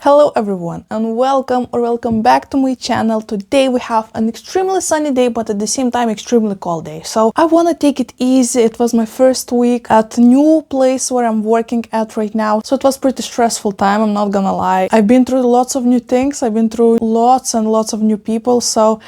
Hello everyone and welcome back to my channel. Today we have an extremely sunny day but at the same time extremely cold day. So I want to take it easy. It was my first week at a new place where I'm working at right now. So it was pretty stressful time, I'm not gonna lie. I've been through lots of new things. I've been through lots and lots of new people. So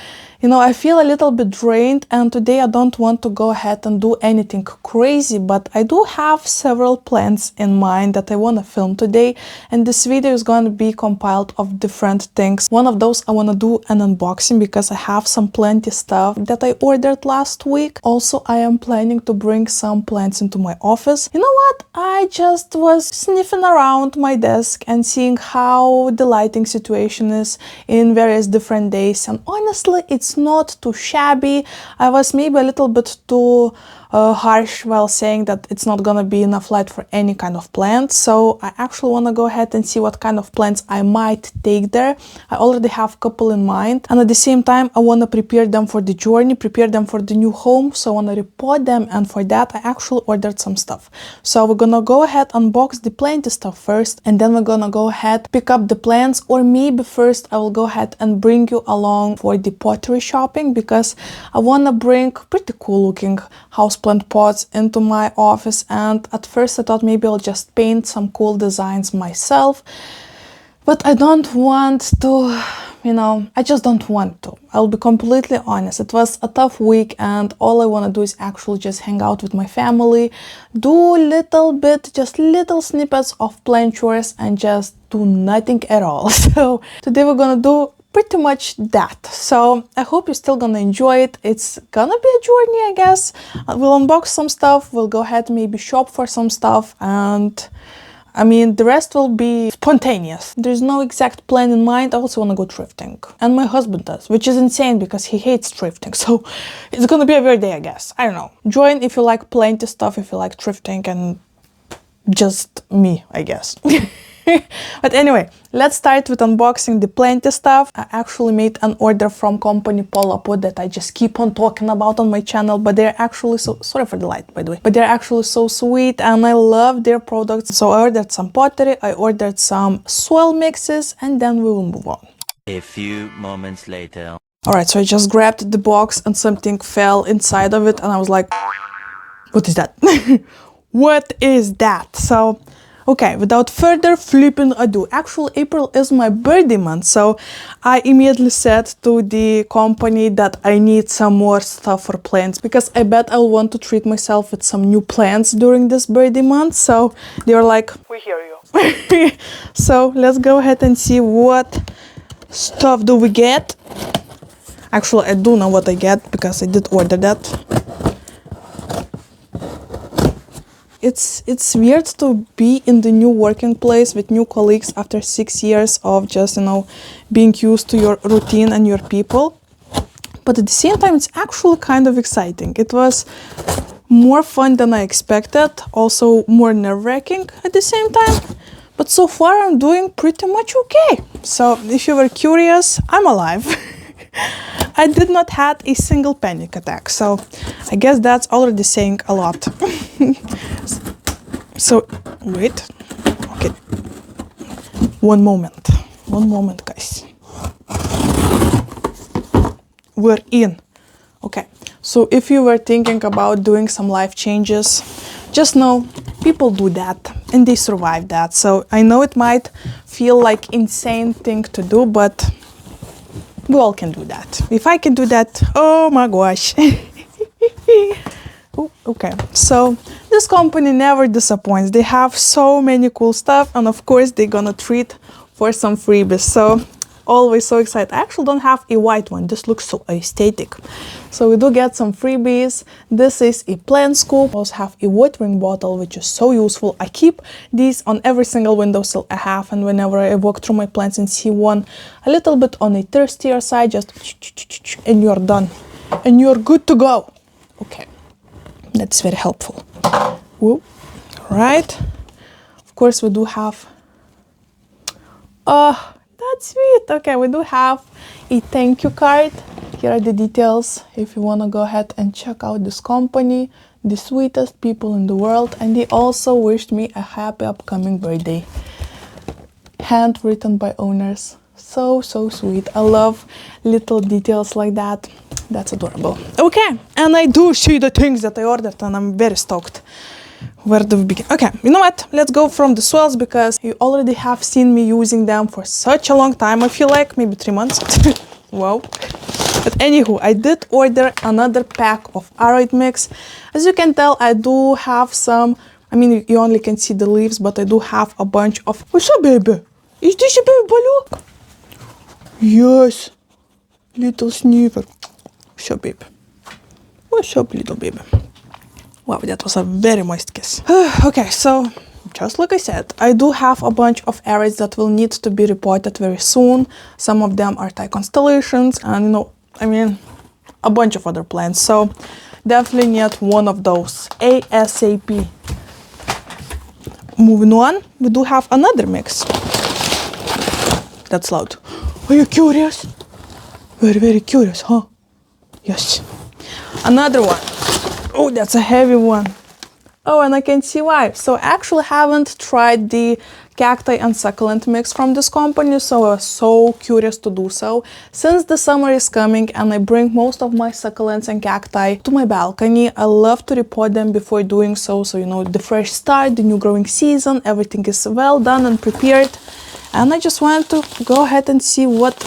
I feel a little bit drained and today I don't want to go ahead and do anything crazy, but I do have several plans in mind that I want to film today, and this video is going to be compiled of different things. One of those I want to do an unboxing because I have some plenty stuff that I ordered last week. Also, I am planning to bring some plants into my office. You know what? I just was sniffing around my desk and seeing how the lighting situation is in various different days, and honestly, it's not too shabby. I was maybe a little bit too harsh while saying that it's not gonna be enough light for any kind of plant. So I actually want to go ahead and see what kind of plants I might take there. I already have a couple in mind, and at the same time I want to prepare them for the journey, prepare them for the new home. So I want to repot them, and for that I actually ordered some stuff. So we're gonna go ahead unbox the plenty stuff first, and then we're gonna go ahead pick up the plants, or maybe first I will go ahead and bring you along for the pottery shopping because I want to bring pretty cool looking houseplant pots into my office. And at first I thought maybe I'll just paint some cool designs myself, but I don't want to, I just don't want to. I'll be completely honest. It was a tough week and all I want to do is actually just hang out with my family, do just little snippets of plant chores and just do nothing at all. So today we're gonna do pretty much that. So I hope you're still gonna enjoy it. It's gonna be a journey, I guess. We'll unbox some stuff, we'll go ahead maybe shop for some stuff, and the rest will be spontaneous. There's no exact plan in mind. I also want to go thrifting, and my husband does, which is insane because he hates thrifting. So it's gonna be a weird day, I guess. I don't know. Join if you like plenty stuff, if you like thrifting, and just me, I guess. But anyway, let's start with unboxing the plenty stuff. I actually made an order from company Repot that I just keep on talking about on my channel, but they're actually sorry for the light, by the way, but they're actually so sweet and I love their products. So I ordered some pottery, I ordered some soil mixes, and then we will move on. A few moments later. Alright, so I just grabbed the box and something fell inside of it and I was like, what is that? What is that? So okay, without further flipping ado, actually April is my birthday month, so I immediately said to the company that I need some more stuff for plants because I bet I'll want to treat myself with some new plants during this birthday month. So they were like, we hear you. So let's go ahead and see what stuff do we get. Actually, I do know what I get because I did order that. It's weird to be in the new working place with new colleagues after 6 years of just, being used to your routine and your people. But at the same time, it's actually kind of exciting. It was more fun than I expected, also more nerve-wracking at the same time. But so far, I'm doing pretty much okay. So if you were curious, I'm alive. I did not have a single panic attack, so I guess that's already saying a lot. So, wait, okay, one moment, guys. We're in. Okay, so if you were thinking about doing some life changes, just know people do that and they survive that. So I know it might feel like insane thing to do, but we all can do that. If I can do that, oh my gosh. Oh, okay, so this company never disappoints. They have so many cool stuff, and of course they're gonna treat for some freebies. So always so excited. I actually don't have a white one. This looks so aesthetic. So we do get some freebies. This is a plant scoop. I also have a watering bottle, which is so useful. I keep these on every single windowsill I have, and whenever I walk through my plants and see one a little bit on a thirstier side, just and you're done. And you're good to go. Okay. That's very helpful. Whoa. Right. Of course, we do have. Oh, that's sweet. Okay, we do have a thank you card. Here are the details if you want to go ahead and check out this company. The sweetest people in the world, and they also wished me a happy upcoming birthday. handwritten by owners. So sweet. I love little details like that. That's adorable. Okay, and I do see the things that I ordered and I'm very stoked. Where do we begin? Okay, you know what? Let's go from the swells because you already have seen me using them for such a long time. I feel like maybe 3 months. Wow. But anywho, I did order another pack of aroid mix. As you can tell, I do have some, I mean, you only can see the leaves, but I do have a bunch of... What's up, baby? Is this a baby balloon? Yes. Little sniffer. What's up, baby? What's up, little baby? Wow, that was a very moist kiss. Okay, so just like I said, I do have a bunch of aroids that will need to be repotted very soon. Some of them are Thai constellations and, you know, I mean, a bunch of other plants. So definitely need one of those ASAP. Moving on, we do have another mix. That's loud. Are you curious? Very curious, huh? Yes. Another one. Oh, that's a heavy one. Oh, and I can see why. So I actually haven't tried the cacti and succulent mix from this company, so I was so curious to do so. Since the summer is coming and I bring most of my succulents and cacti to my balcony, I love to repot them before doing so. So, you know, the fresh start, the new growing season, everything is well done and prepared. And I just wanted to go ahead and see what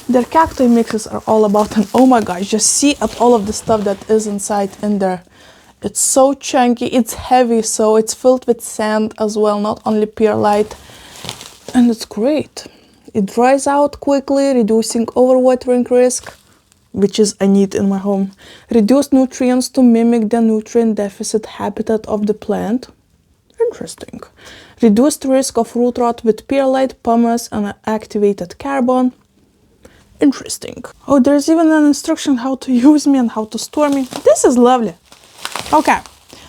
their cacti mixes are all about. And oh my gosh, just see at all of the stuff that is inside in there. It's so chunky, it's heavy, so it's filled with sand as well, not only perlite. And it's great. It dries out quickly, reducing overwatering risk, which is a need in my home. Reduce nutrients to mimic the nutrient deficit habitat of the plant. Interesting. Reduced risk of root rot with perlite, pumice, and activated carbon. Interesting. Oh, there's even an instruction how to use me and how to store me. This is lovely. Okay.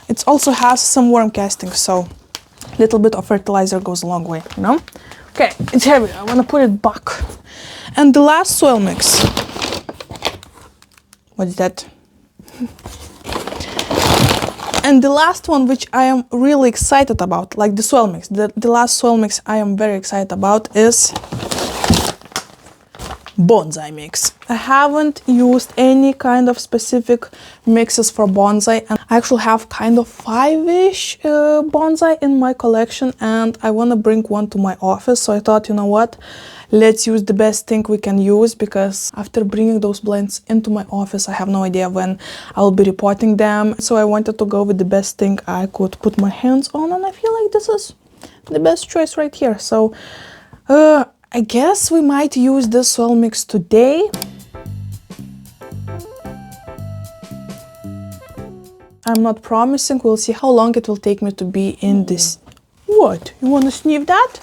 It also has some worm casting, so a little bit of fertilizer goes a long way, you know? Okay, it's heavy. I want to put it back. And the last soil mix. What is that? And the last one, which I am really excited about, like the soil mix, the last soil mix I am very excited about is bonsai mix. I haven't used any kind of specific mixes for bonsai, and I actually have kind of 5-ish bonsai in my collection, and I want to bring one to my office. So I thought, you know what, let's use the best thing we can use, because after bringing those blends into my office, I have no idea when I'll be repotting them. So I wanted to go with the best thing I could put my hands on, and I feel like this is the best choice right here. So I guess we might use this soil mix today. I'm not promising, we'll see how long it will take me to be in this. What? You want to sniff that?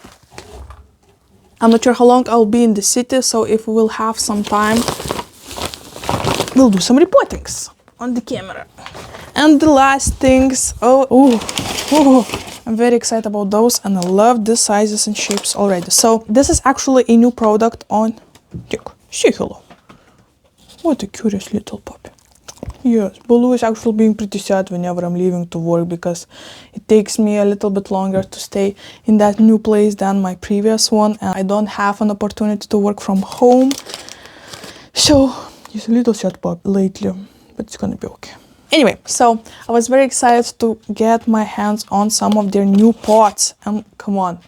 I'm not sure how long I'll be in the city, so if we will have some time, we'll do some repottings on the camera. And the last things, I'm very excited about those, and I love the sizes and shapes already. So this is actually a new product on... Say hello. What a curious little puppy. Yes, Baloo is actually being pretty sad whenever I'm leaving to work, because it takes me a little bit longer to stay in that new place than my previous one, and I don't have an opportunity to work from home. So he's a little sad puppy lately, but it's gonna be okay. Anyway, so I was very excited to get my hands on some of their new pots, and come on,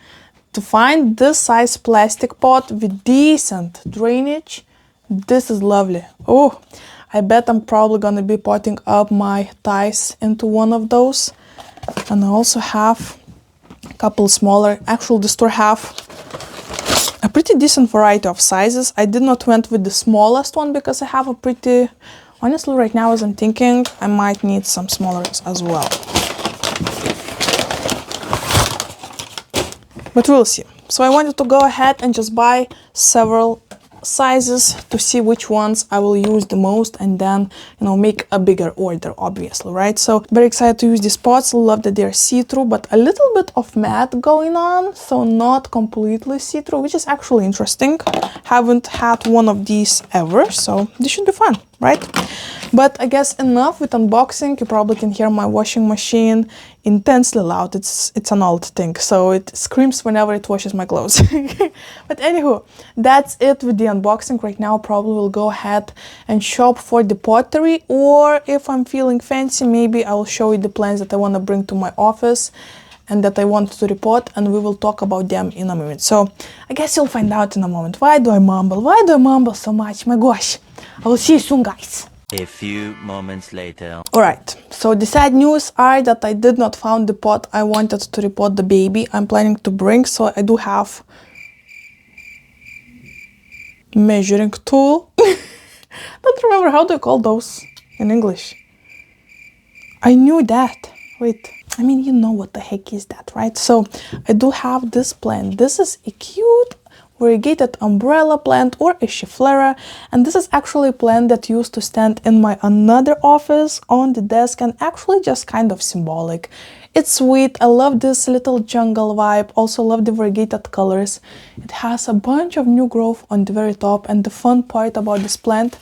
to find this size plastic pot with decent drainage, this is lovely. Oh, I bet I'm probably gonna be potting up my Thais into one of those. And I also have a couple smaller. Actually, the store have a pretty decent variety of sizes. I did not went with the smallest one because I have a pretty... Honestly, right now, as I'm thinking, I might need some smaller as well. But we'll see. So I wanted to go ahead and just buy several sizes to see which ones I will use the most, and then, you know, make a bigger order, obviously, right? So very excited to use these pots. Love that they're see-through, but a little bit of matte going on, so not completely see-through, which is actually interesting. Haven't had one of these ever, so this should be fun. right? But I guess enough with unboxing. You probably can hear my washing machine intensely loud. It's an old thing, so it screams whenever it washes my clothes. But anywho, that's it with the unboxing. Right now probably will go ahead and shop for the pottery, or if I'm feeling fancy, maybe I will show you the plants that I want to bring to my office and that I want to repot, and we will talk about them in a minute. So I guess you'll find out in a moment. Why do I mumble? Why do I mumble so much? My gosh. I will see you soon, guys. A few moments later. Alright, so the sad news are that I did not found the pot I wanted to repot the baby I'm planning to bring, so I do have measuring tool. Don't remember how do you call those in English. I knew that. Wait, I mean, you know what the heck is that, right? So I do have this plant. This is a cute variegated umbrella plant or a schefflera, and this is actually a plant that used to stand in my another office on the desk and actually just kind of symbolic. It's sweet. I love this little jungle vibe. Also love the variegated colors. It has a bunch of new growth on the very top, and the fun part about this plant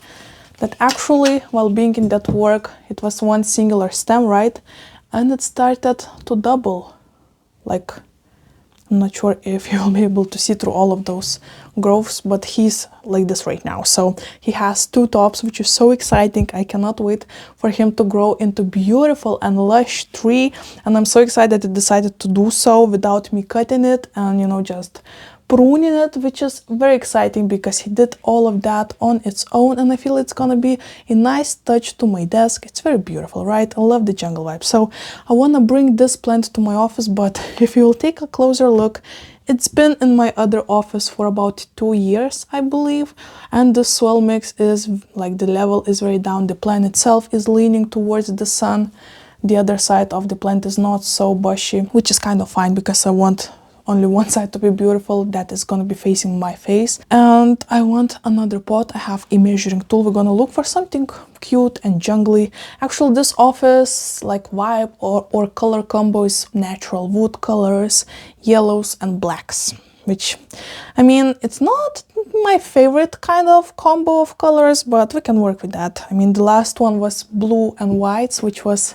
that actually while being in that work, it was one singular stem, right? And it started to double. Like, I'm not sure if you'll be able to see through all of those growths, but he's like this right now. So he has two tops, which is so exciting. I cannot wait for him to grow into beautiful and lush tree. And I'm so excited that he decided to do so without me cutting it and, you know, just pruning it, which is very exciting because he did all of that on its own, and I feel it's gonna be a nice touch to my desk. It's very beautiful, right? I love the jungle vibe. So I want to bring this plant to my office, but if you will take a closer look, it's been in my other office for about 2 years, I believe, and the soil mix is like the level is very down. The plant itself is leaning towards the sun. The other side of the plant is not so bushy, which is kind of fine because I want only one side to be beautiful, that is going to be facing my face. And I want another pot. I have a measuring tool. We're going to look for something cute and jungly. Actually, this office like vibe or color combo is natural wood colors, yellows and blacks, which, I mean, it's not my favorite kind of combo of colors, but we can work with that. I mean, the last one was blue and whites, which was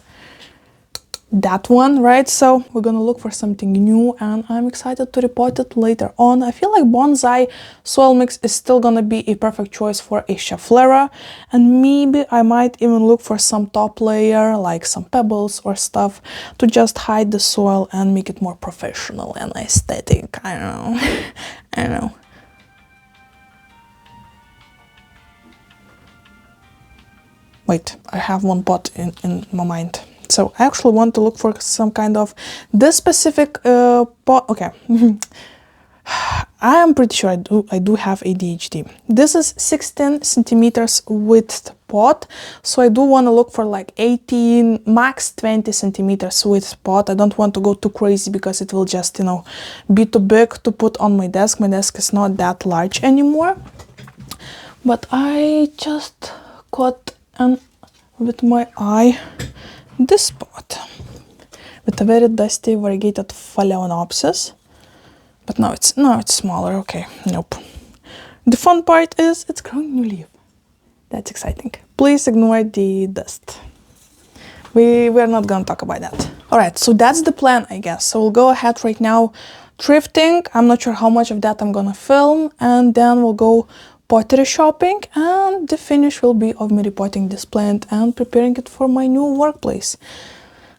that one, right? So we're gonna look for something new, and I'm excited to repot it later on. I feel like bonsai soil mix is still gonna be a perfect choice for a schefflera, and maybe I might even look for some top layer, like some pebbles or stuff, to just hide the soil and make it more professional and aesthetic. I don't know. I don't know. Wait, I have one pot in my mind. So I actually want to look for some kind of this specific pot. Okay. I am pretty sure I do have ADHD. This is 16 centimeters width pot. So I do want to look for like 18, max 20 centimeters width pot. I don't want to go too crazy because it will just, you know, be too big to put on my desk. My desk is not that large anymore. But I just caught with my eye this spot with a very dusty variegated phalaenopsis, but now it's smaller. Okay, nope. The fun part is it's growing new leaf. That's exciting. Please ignore the dust. We're not gonna talk about that. All right, so that's the plan, I guess. So we'll go ahead right now thrifting. I'm not sure how much of that I'm gonna film, and then we'll go pottery shopping, and the finish will be of me repotting this plant and preparing it for my new workplace.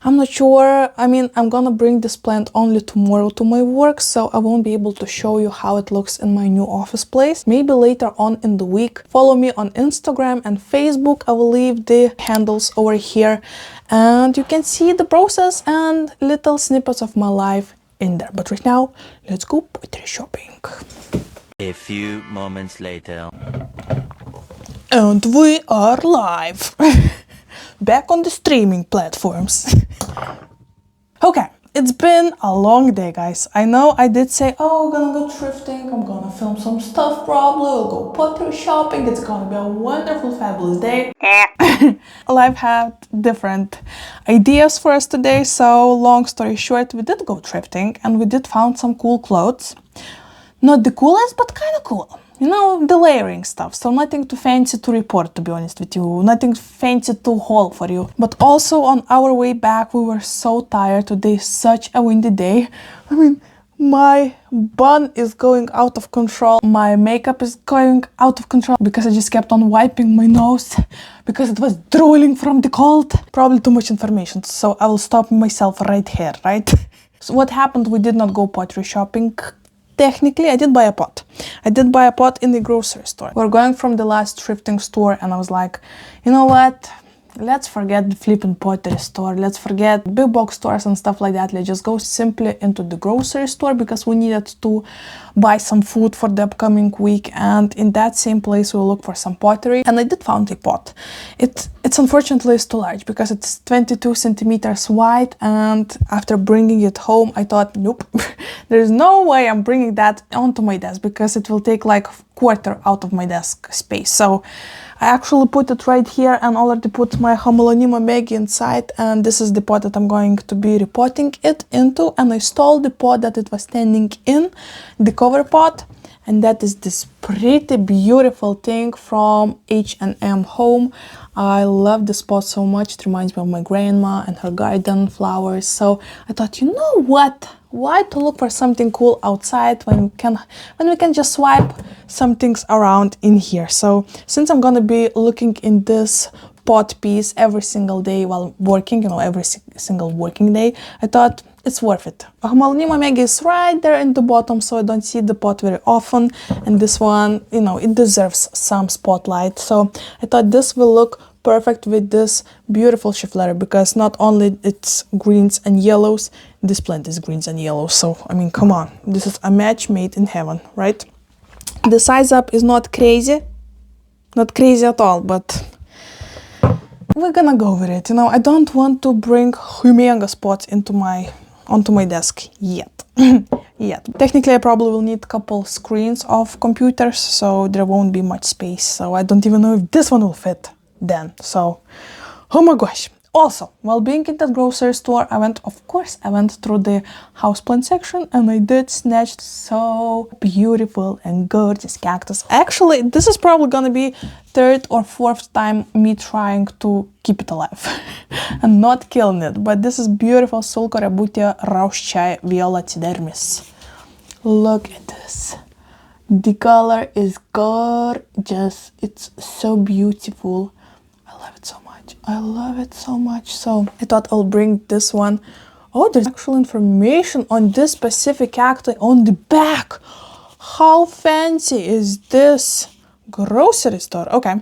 I'm not sure, I mean, I'm gonna bring this plant only tomorrow to my work, so I won't be able to show you how it looks in my new office place. Maybe later on in the week. Follow me on Instagram and Facebook. I will leave the handles over here, and you can see the process and little snippets of my life in there. But right now, let's go pottery shopping. A few moments later. And we are live. Back on the streaming platforms. Okay, it's been a long day, guys. I know I did say, oh, I'm gonna go thrifting, I'm gonna film some stuff probably, we'll go pottery shopping, it's gonna be a wonderful, fabulous day. Life had different ideas for us today, so long story short, we did go thrifting and we did found some cool clothes. Not the coolest, but kind of cool. You know, the layering stuff. So nothing too fancy to report, to be honest with you. Nothing fancy to haul for you. But also on our way back, we were so tired. Today is such a windy day. I mean, my bun is going out of control. My makeup is going out of control because I just kept on wiping my nose because it was drooling from the cold. Probably too much information, so I will stop myself right here, right? So what happened? We did not go pottery shopping. Technically, I did buy a pot. I did buy a pot in the grocery store. We're going from the last thrifting store and I was like, you know what? Let's forget the flipping pottery store. Let's forget big box stores and stuff like that. Let's just go simply into the grocery store because we needed to buy some food for the upcoming week. And in that same place, we'll look for some pottery. And I did find a pot. It's unfortunately too large because it's 22 centimeters wide. And after bringing it home, I thought, nope, there's no way I'm bringing that onto my desk because it will take like a quarter out of my desk space. So I actually put it right here and already put my Homolonima Maggie inside, and this is the pot that I'm going to be repotting it into, and I stole the pot that it was standing in, the cover pot, and that is this pretty beautiful thing from H&M Home. I love this pot so much. It reminds me of my grandma and her garden flowers. So I thought, you know what? Why to look for something cool outside when we can just swipe some things around in here? So since I'm gonna be looking in this pot piece every single day while working, you know, every single working day, I thought it's worth it. Homolonima Maggie is right there in the bottom, so I don't see the pot very often, and this one, you know, it deserves some spotlight. So I thought this will look perfect with this beautiful chifflery because not only it's greens and yellows, this plant is greens and yellows. So I mean, come on, this is a match made in heaven, right? The size up is not crazy at all, but we're gonna go with it. You know, I don't want to bring humongous pots onto my desk yet. Technically, I probably will need a couple screens of computers, so there won't be much space. So I don't even know if this one will fit then. So, oh my gosh. Also, while being in that grocery store, I went through the houseplant section and I did snatch so beautiful and gorgeous cactus. Actually, this is probably gonna be third or fourth time me trying to keep it alive and not killing it. But this is beautiful Sulcorebutia Rauschai Violatidermis. Look at this. The color is gorgeous. It's so beautiful. I love it so much. I love it so much. So I thought I'll bring this one. Oh, there's actual information on this specific cacti on the back. How fancy is this? Grocery store. Okay.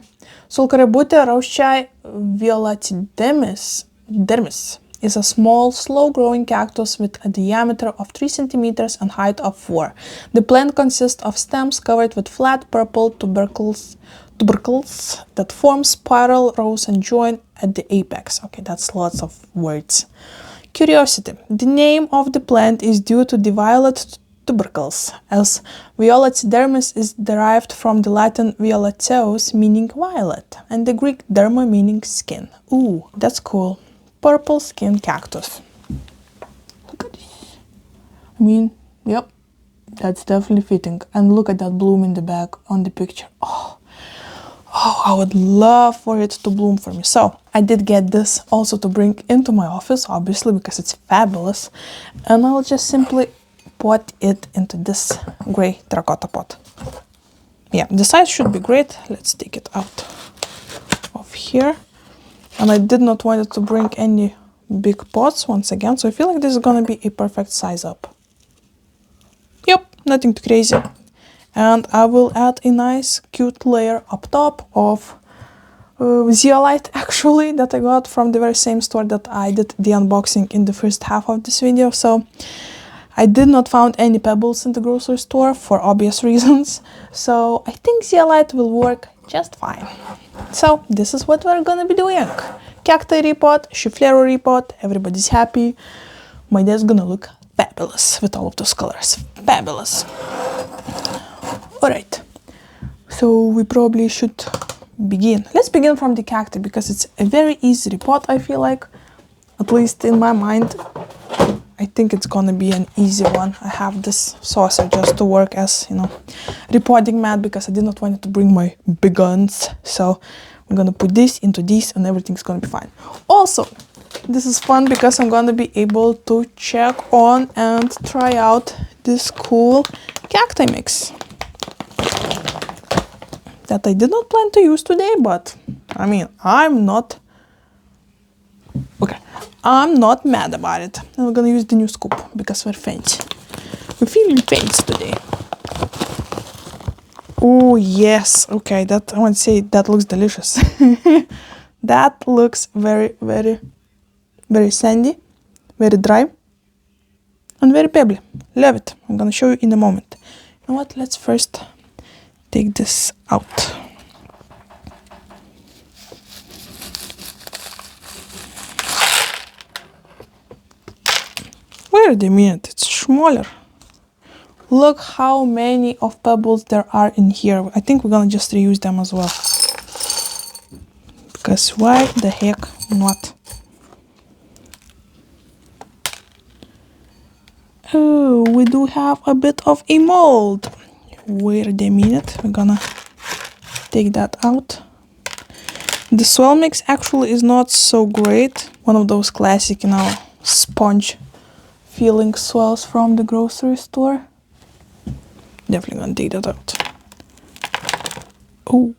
Sulcorebutia Rauschai Violatidermis is a small, slow-growing cactus with a diameter of 3 centimeters and height of 4. The plant consists of stems covered with flat purple tubercles that form spiral rows and join at the apex. Okay, that's lots of words. Curiosity. The name of the plant is due to the violet tubercles, as Violatidermis is derived from the Latin violeteus, meaning violet, and the Greek derma, meaning skin. Ooh, that's cool. Purple skin cactus. Look at this. I mean, yep, that's definitely fitting. And look at that bloom in the back on the picture. Oh, I would love for it to bloom for me. So I did get this also to bring into my office, obviously, because it's fabulous. And I'll just simply pot it into this gray terracotta pot. Yeah, the size should be great. Let's take it out of here. And I did not want it to bring any big pots once again, so I feel like this is gonna be a perfect size up. Yep, nothing too crazy. And I will add a nice cute layer up top of zeolite, actually, that I got from the very same store that I did the unboxing in the first half of this video. So I did not find any pebbles in the grocery store for obvious reasons, so I think zeolite will work just fine. So this is what we're gonna be doing. Cacti repot, chifflery repot, everybody's happy. My desk gonna look fabulous with all of those colors. Fabulous. Alright, so we probably should begin. Let's begin from the cacti because it's a very easy repot, I feel like, at least in my mind. I think it's gonna be an easy one. I have this saucer just to work as, you know, repotting mat because I did not want to bring my big guns. So I'm gonna put this into this and everything's gonna be fine. Also, this is fun because I'm gonna be able to check on and try out this cool cacti mix that I did not plan to use today, but I mean, I'm not mad about it. And we're gonna use the new scoop because we're fancy. We're feeling fancy today. Oh yes, okay, that I want to say that looks delicious. That looks very, very, very sandy, very dry, and very pebbly. Love it. I'm gonna show you in a moment. You know what? Let's first take this out. Wait a minute, it's smaller. Look how many of pebbles there are in here. I think we're gonna just reuse them as well. Because why the heck not? Oh, we do have a bit of a mold. Wait a minute, we're gonna take that out. The swell mix actually is not so great. One of those classic, you know, sponge feeling swells from the grocery store. Definitely gonna take that out. Oh.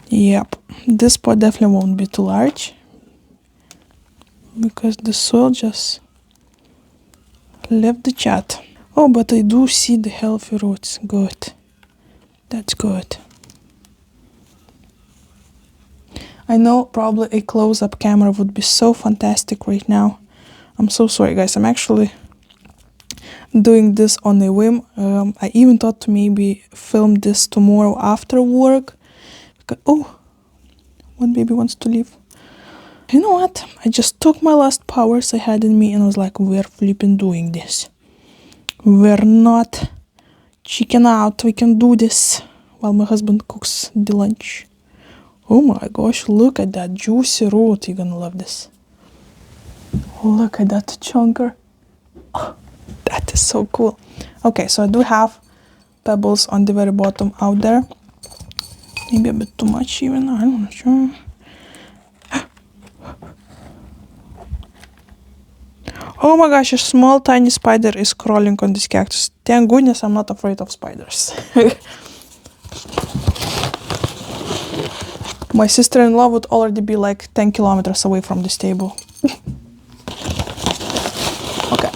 Yep, this pot definitely won't be too large because the soil just left the chat. Oh, but I do see the healthy roots. Good. That's good. I know probably a close-up camera would be so fantastic right now. I'm so sorry, guys. I'm actually doing this on a whim. I even thought to maybe film this tomorrow after work. Because, oh, one baby wants to leave. You know what? I just took my last powers I had in me and I was like, we're flipping doing this. We're not chicken out. We can do this while my husband cooks the lunch. Oh my gosh, look at that juicy root. You're gonna love this. Look at that chunker. Oh, that is so cool. Okay, so I do have pebbles on the very bottom out there. Maybe a bit too much even, I'm not sure. Oh my gosh, a small tiny spider is crawling on this cactus. Thank goodness I'm not afraid of spiders. My sister-in-law would already be like 10 kilometers away from this table. Okay,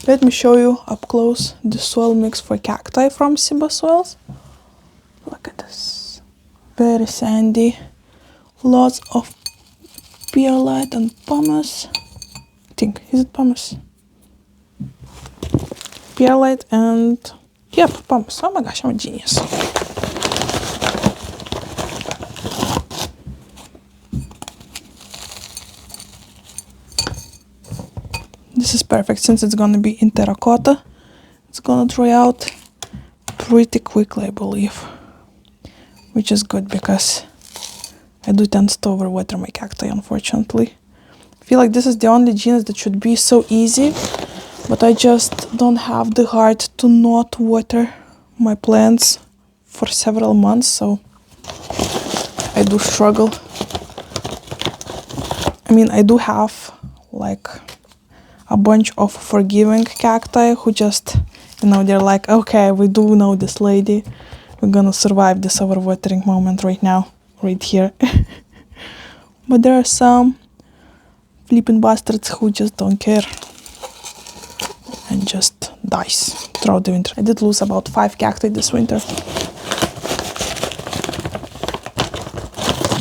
let me show you up close the soil mix for cacti from Siba Soils. Look at this. Very sandy. Lots of perlite and pumice. I think, is it pumice? Perlite and, yep, pumice. Oh my gosh, I'm a genius. This is perfect since it's gonna be in terracotta. It's gonna dry out pretty quickly, I believe. Which is good because I do tend to overwater my cacti, unfortunately. I feel like this is the only genus that should be so easy, but I just don't have the heart to not water my plants for several months, so I do struggle. I mean, I do have like a bunch of forgiving cacti who just, you know, they're like, okay, we do know this lady. We're gonna survive this overwatering moment right now, right here. But there are some flipping bastards who just don't care and just dies throughout the winter. I did lose about 5 cacti this winter.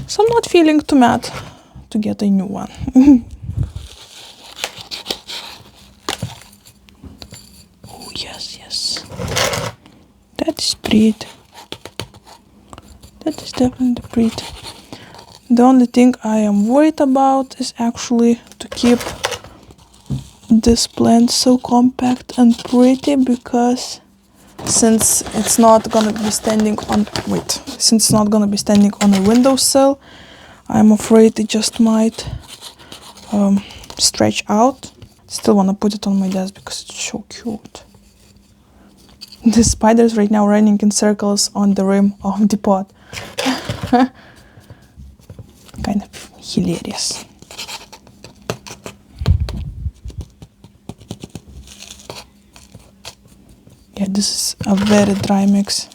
So I'm not feeling too mad to get a new one. Oh yes, yes. That is pretty. That is definitely pretty. The only thing I am worried about is actually to keep this plant so compact and pretty, because since it's not gonna be standing on a windowsill, I'm afraid it just might stretch out. Still want to put it on my desk because it's so cute. The spider's right now running in circles on the rim of the pot. Kind of hilarious. Yeah, this is a very dry mix.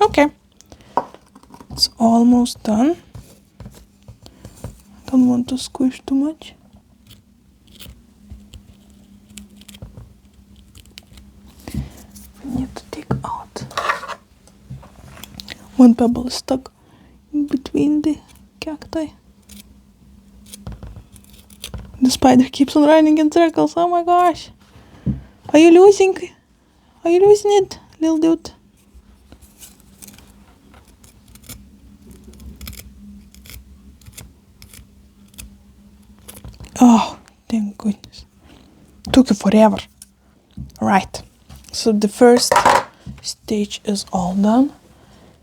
Okay, it's almost done. Don't want to squish too much. We need to take out. One pebble is stuck in between the cacti. The spider keeps on running in circles. Oh my gosh. Are you losing? Are you losing it, little dude? Oh, thank goodness. Took you forever. Right. So the first stage is all done.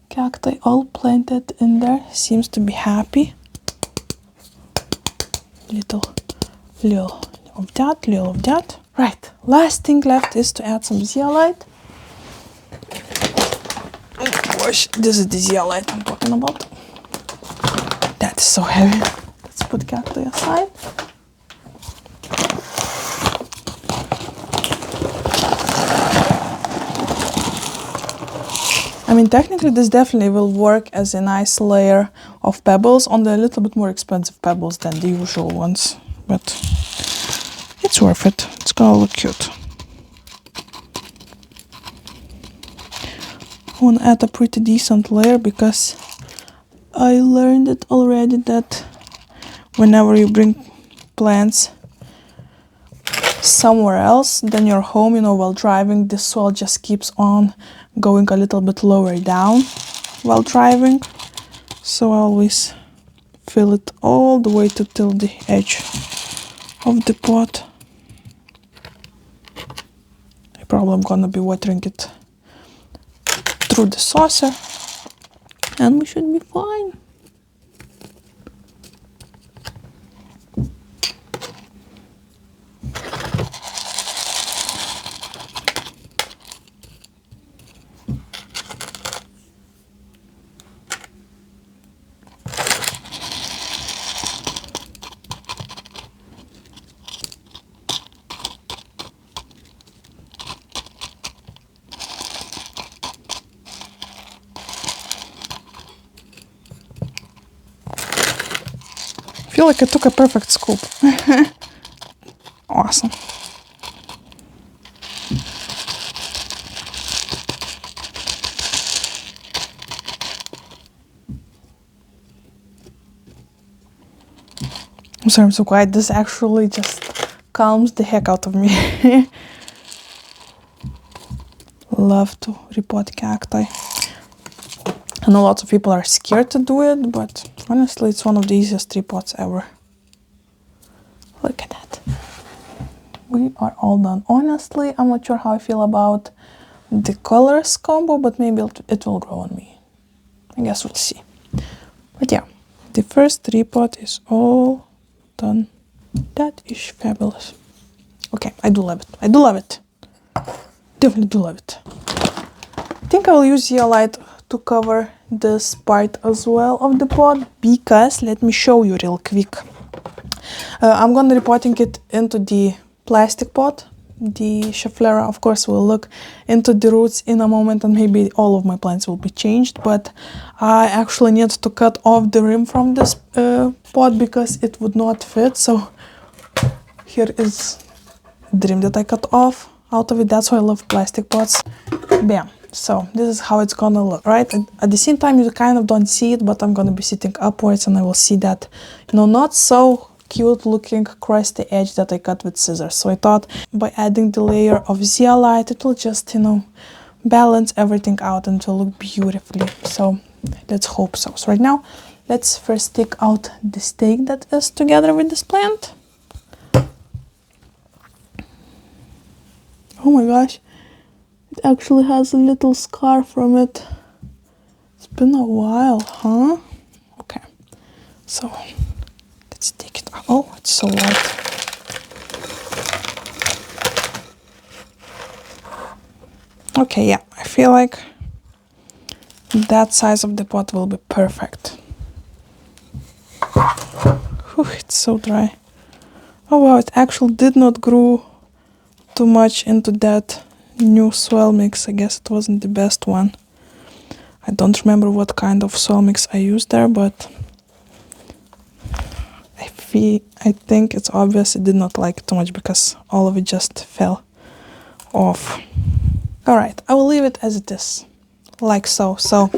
Cacti all planted in there. Seems to be happy. Little of that, little of that. Right. Last thing left is to add some zeolite. Oh gosh, this is the zeolite I'm talking about. That's so heavy. Let's put cacti aside. I mean, technically this definitely will work as a nice layer of pebbles on the little bit more expensive pebbles than the usual ones, but it's worth it. It's gonna look cute. I want to add a pretty decent layer because I learned it already that whenever you bring plants somewhere else than your home, you know, while driving, the soil just keeps on going a little bit lower down while driving. So I always fill it all the way to till the edge of the pot. I probably am gonna be watering it through the saucer and we should be fine. I feel like I took a perfect scoop. Awesome. I'm sorry I'm so quiet. This actually just calms the heck out of me. Love to repot cacti. I know lots of people are scared to do it, but honestly, it's one of the easiest repots ever. Look at that. We are all done. Honestly, I'm not sure how I feel about the colors combo, but maybe it will grow on me. I guess we'll see. But yeah, the first repot is all done. That is fabulous. Okay, I do love it. I do love it. Definitely do love it. I think I will use zeolite to cover this part as well of the pot because let me show you real quick. I'm gonna repotting it into the plastic pot. The Schefflera, of course, will look into the roots in a moment and maybe all of my plants will be changed, but I actually need to cut off the rim from this pot because it would not fit. So here is the rim that I cut off out of it. That's why I love plastic pots. Bam. So this is how it's gonna look, right? And at the same time, you kind of don't see it, but I'm gonna be sitting upwards and I will see that, you know, not so cute looking crusty edge that I cut with scissors. So I thought by adding the layer of zeolite, it will just, you know, balance everything out and it will look beautifully. So let's hope so. So right now, let's first take out the stake that is together with this plant. Oh my gosh. It actually has a little scar from it. been a while, huh? Okay, so let's take it out. Oh, it's so light. Okay, yeah, I feel like that size of the pot will be perfect. Whew, it's so dry. Oh wow, it actually did not grow too much into that new soil mix. I guess it wasn't the best one. I don't remember what kind of soil mix I used there, but I think it's obvious it did not like it too much because all of it just fell off. Alright, I will leave it as it is, like so. So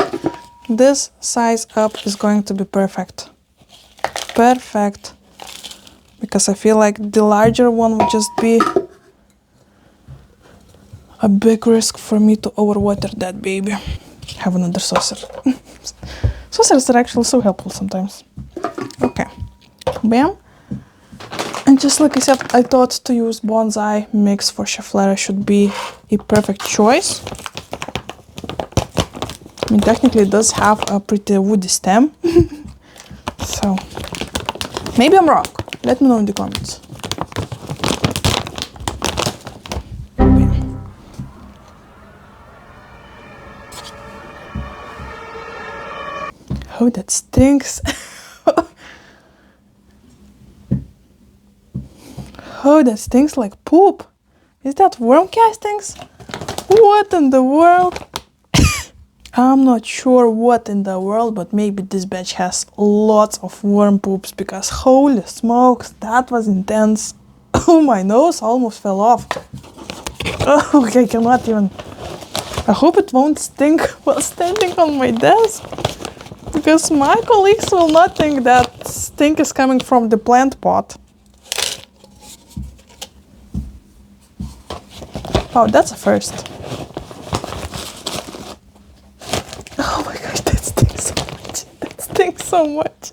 this size up is going to be perfect. Perfect. Because I feel like the larger one would just be a big risk for me to overwater that baby. Have another saucer. Saucers are actually so helpful sometimes. Okay. Bam. And just like I said, I thought to use bonsai mix for Schefflera should be a perfect choice. I mean, technically it does have a pretty woody stem. So, maybe I'm wrong. Let me know in the comments. Oh, that stinks. Oh, that stinks like poop. Is that worm castings? What in the world? I'm not sure what in the world, but maybe this batch has lots of worm poops because holy smokes, that was intense. Oh, my nose almost fell off. Oh, I cannot even. I hope it won't stink while standing on my desk, because my colleagues will not think that stink is coming from the plant pot. Oh, that's a first. Oh my gosh, that stinks so much. That stinks so much.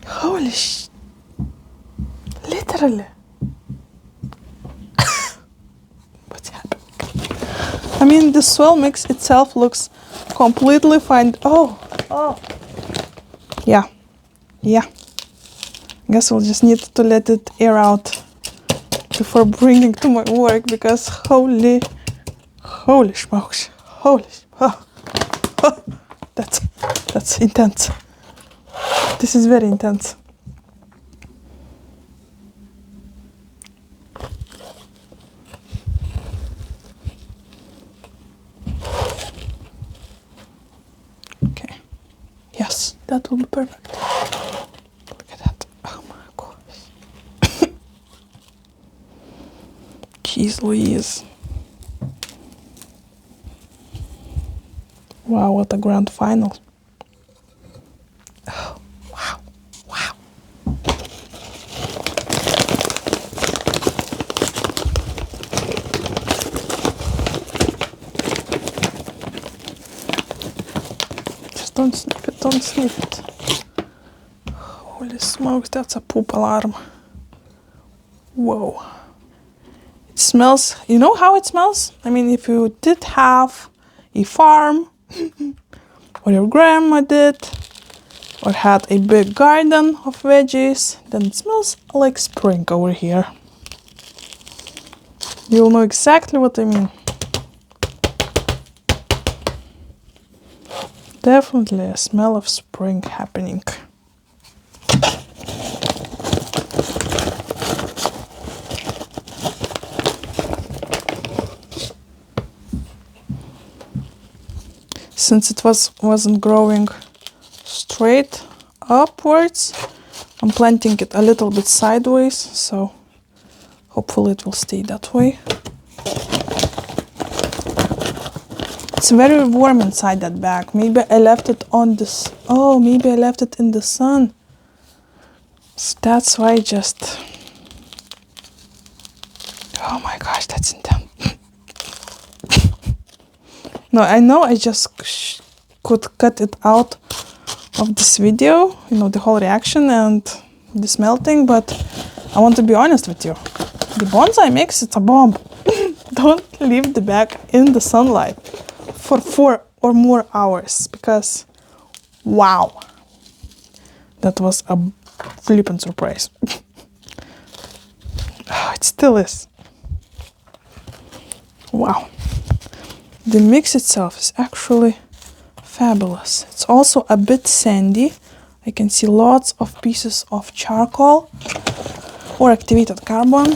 Holy sh... Literally. What's happening? I mean, the soil mix itself looks completely fine. Oh. Yeah. I guess we'll just need to let it air out before bringing to my work, because holy smokes, that's intense. This is very intense. Okay, yes, that will be perfect. Look at that. Oh my gosh. Jeez Louise. Wow, what a grand final. Oh, wow. Just don't sniff it. Holy smokes, that's a poop alarm. Whoa. It smells, you know how it smells? I mean, if you did have a farm, or your grandma did, or had a big garden of veggies, then it smells like spring over here. You'll know exactly what I mean. Definitely a smell of spring happening. Since it wasn't growing straight upwards, I'm planting it a little bit sideways, so hopefully it will stay that way. It's very warm inside that bag. Maybe I left it on this. Oh, maybe I left it in the sun. So that's why just... Oh my gosh, that's intense. No, I know I just could cut it out of this video, you know, the whole reaction and the smelting, but I want to be honest with you. The bonsai mix, it's a bomb. don't leave the bag in the sunlight for 4 or more hours, because wow, that was a flippin' surprise. Oh, it still is. Wow. The mix itself is actually fabulous. It's also a bit sandy. I can see lots of pieces of charcoal or activated carbon.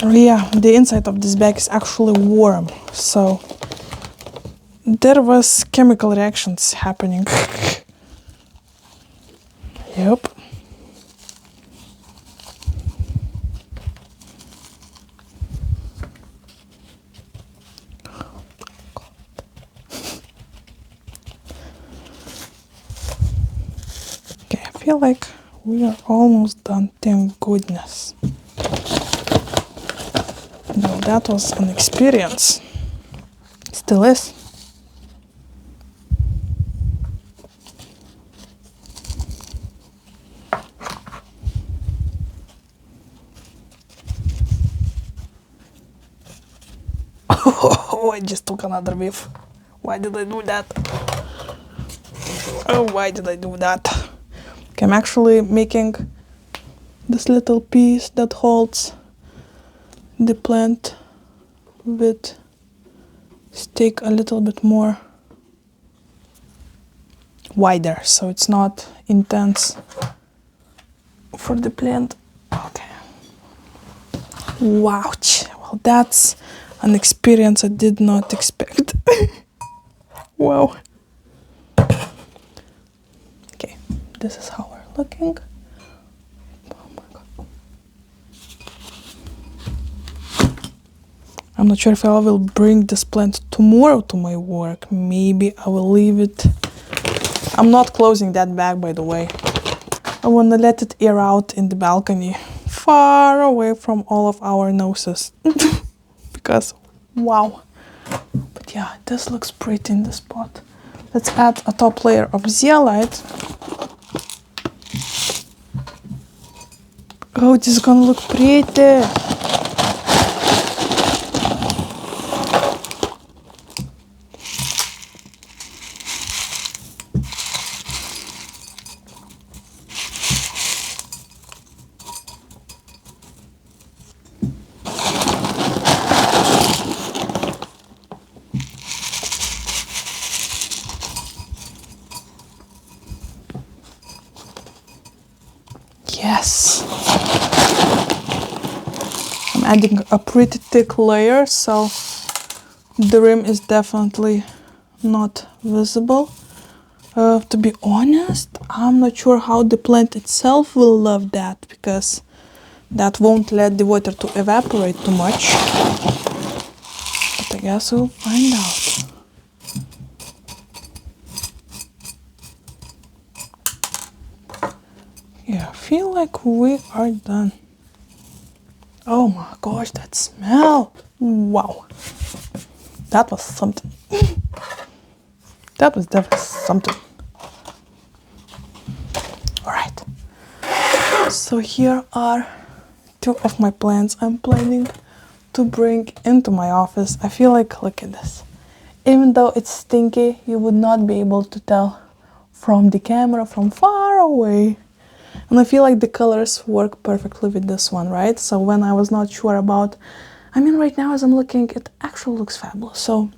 Yeah, the inside of this bag is actually warm, so there was chemical reactions happening. Yep. Okay, I feel like we are almost done, thank goodness. No, that was an experience. Still is. Oh, I just took another whiff. Why did I do that? Oh, why did I do that? Okay, I'm actually making this little piece that holds the plant with stick a little bit more wider, so it's not intense for the plant. Okay. Wow. Well, that's an experience I did not expect. Wow. Okay, this is how we're looking. Oh my God. I'm not sure if I will bring this plant tomorrow to my work. Maybe I will leave it. I'm not closing that bag, by the way. I want to let it air out in the balcony, far away from all of our noses. Because, wow. But yeah, this looks pretty in this pot. Let's add a top layer of zeolite. Oh, this is gonna look pretty. Yes. I'm adding a pretty thick layer, so the rim is definitely not visible. To be honest, I'm not sure how the plant itself will love that, because that won't let the water to evaporate too much. But I guess we'll find out. Yeah, I feel like we are done. Oh my gosh, that smell! Wow. That was something. That was definitely something. Alright. So here are 2 of my plants I'm planning to bring into my office. I feel like, look at this. Even though it's stinky, you would not be able to tell from the camera from far away. And I feel like the colors work perfectly with this one, right? So when I was not sure about, I mean, right now as I'm looking, it actually looks fabulous. So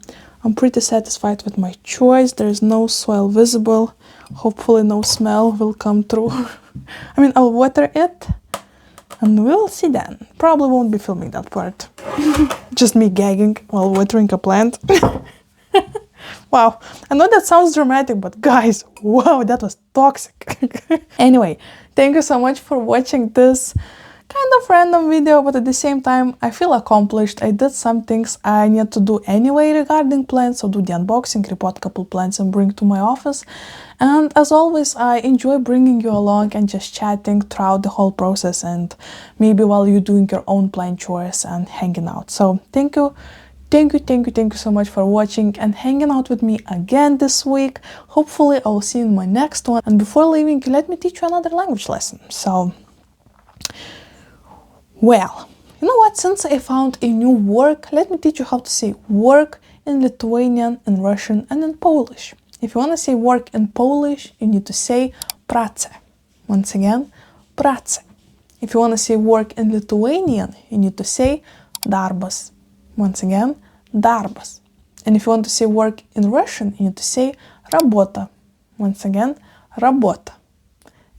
I'm pretty satisfied with my choice. There's no soil visible. Hopefully no smell will come through. I mean, I'll water it and we'll see then. Probably won't be filming that part. Just me gagging while watering a plant. Wow, I know that sounds dramatic, but guys, wow, that was toxic. Anyway, thank you so much for watching this kind of random video, but at the same time, I feel accomplished. I did some things I need to do anyway regarding plants, so do the unboxing, repot a couple plants and bring to my office. And as always, I enjoy bringing you along and just chatting throughout the whole process, and maybe while you're doing your own plant chores and hanging out. So thank you. Thank you so much for watching and hanging out with me again this week. Hopefully I'll see you in my next one. And before leaving, let me teach you another language lesson. So, well, You know what? Since I found a new work, let me teach you how to say work in Lithuanian, in Russian, and in Polish. If you want to say work in Polish, you need to say pracę. Once again, pracę. If you want to say work in Lithuanian, you need to say darbas. Once again, darbas. And if you want to say work in Russian, you need to say работа. Once again, работа.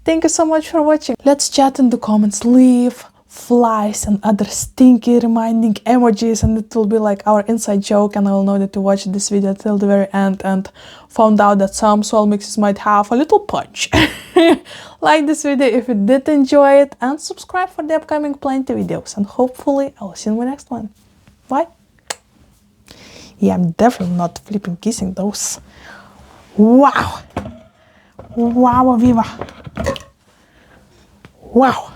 Thank you so much for watching. Let's chat in the comments. Leave flies and other stinky reminding emojis, and it will be like our inside joke, and I will know that you watched this video till the very end and found out that some soil mixes might have a little punch. Like this video if you did enjoy it, and subscribe for the upcoming plenty videos, and hopefully I'll see you in my next one. Bye. Yeah, I'm definitely not flipping kissing those. Wow. Wow, viva. Wow.